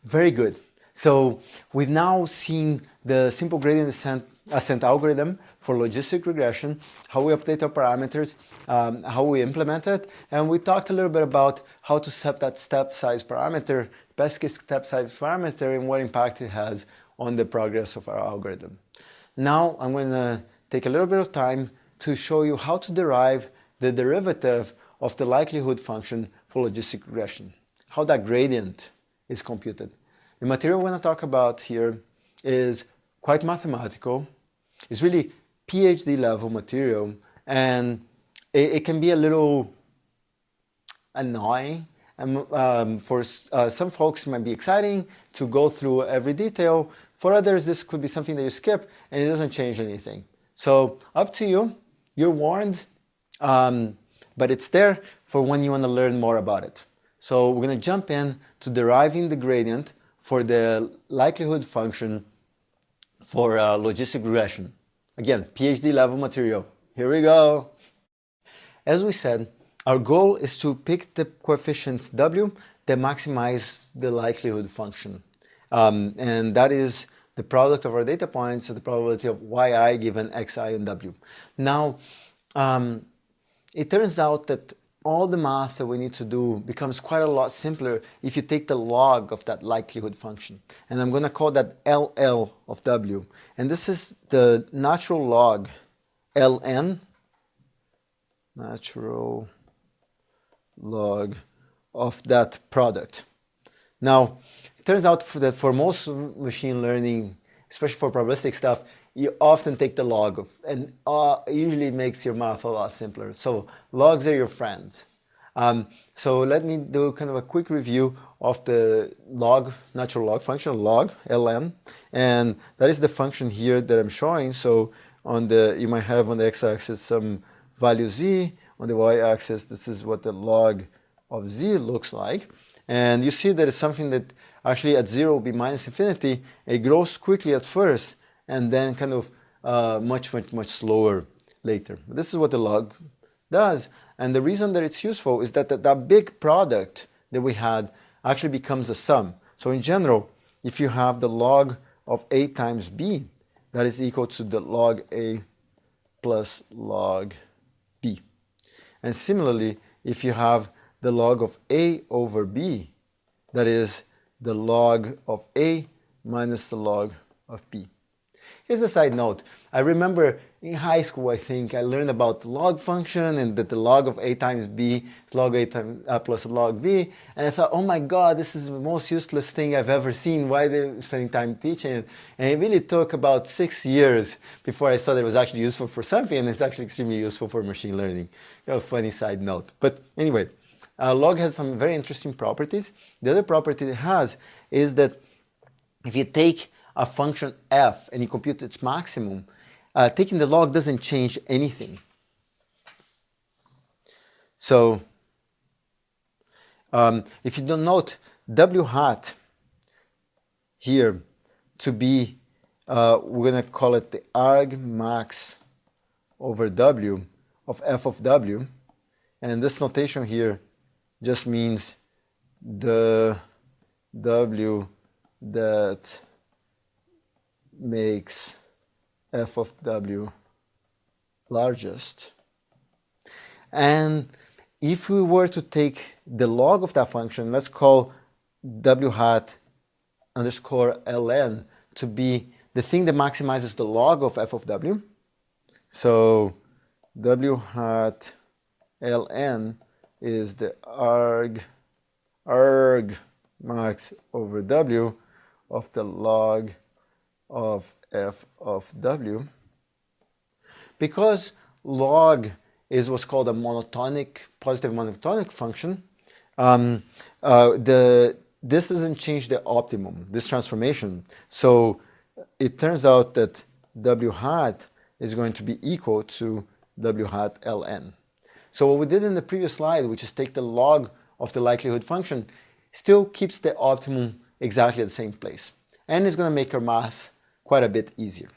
Very good. So we've now seen the simple gradient ascent algorithm for logistic regression, how we update our parameters, how we implement it, and we talked a little bit about how to set that step size parameter, best case step size parameter, and what impact it has on the progress of our algorithm. Now I'm going to take a little bit of time to show you how to derive the derivative of the likelihood function for logistic regression, how that gradient is computed. The material we're going to talk about here is quite mathematical. It's really PhD level material, and it can be a little annoying. And for some folks, it might be exciting to go through every detail. For others, this could be something that you skip and it doesn't change anything. So up to you. You're warned, but it's there for when you want to learn more about it. So we're going to jump in to deriving the gradient for the likelihood function for logistic regression. Again, PhD level material. Here we go. As we said, our goal is to pick the coefficients W that maximize the likelihood function. And that is the product of our data points, so the probability of yi given xi and w. Now, it turns out that all the math that we need to do becomes quite a lot simpler if you take the log of that likelihood function. And I'm going to call that LL of W. And this is the natural log ln, natural log of that product. Now, it turns out that for most machine learning, especially for probabilistic stuff, you often take the log of, and it usually makes your math a lot simpler. So logs are your friends. So let me do kind of a quick review of the log, natural log function, log, ln, and that is the function here that I'm showing. So on the, you might have on the x-axis some value z, on the y-axis this is what the log of z looks like. And you see that it's something that actually at 0 will be minus infinity. It grows quickly at first and then kind of much slower later. But this is what the log does. And the reason that it's useful is that that big product that we had actually becomes a sum. So in general, if you have the log of a times b, that is equal to the log a plus log b. And similarly, if you have the log of a over b, that is the log of a minus the log of b. Here's a side note. I remember in high school, I think, I learned about the log function and that the log of a times b is log a times plus log b. And I thought, oh my God, this is the most useless thing I've ever seen. Why are they spending time teaching it? And it really took about 6 years before I saw that it was actually useful for something, and it's actually extremely useful for machine learning. You know, funny side note. But anyway, log has some very interesting properties. The other property it has is that if you take a function f and you compute its maximum, taking the log doesn't change anything. So if you don't note w hat here to be, we're going to call it the arg max over w of f of w, and this notation here just means the w that makes f of w largest. And if we were to take the log of that function, let's call w hat underscore ln to be the thing that maximizes the log of f of w. So w hat ln is the arg max over w of the log of f of w. Because log is what's called a monotonic, positive monotonic function, this doesn't change the optimum, this transformation. So it turns out that w hat is going to be equal to w hat ln. So what we did in the previous slide, which is take the log of the likelihood function, still keeps the optimum exactly at the same place. And it's going to make our math quite a bit easier.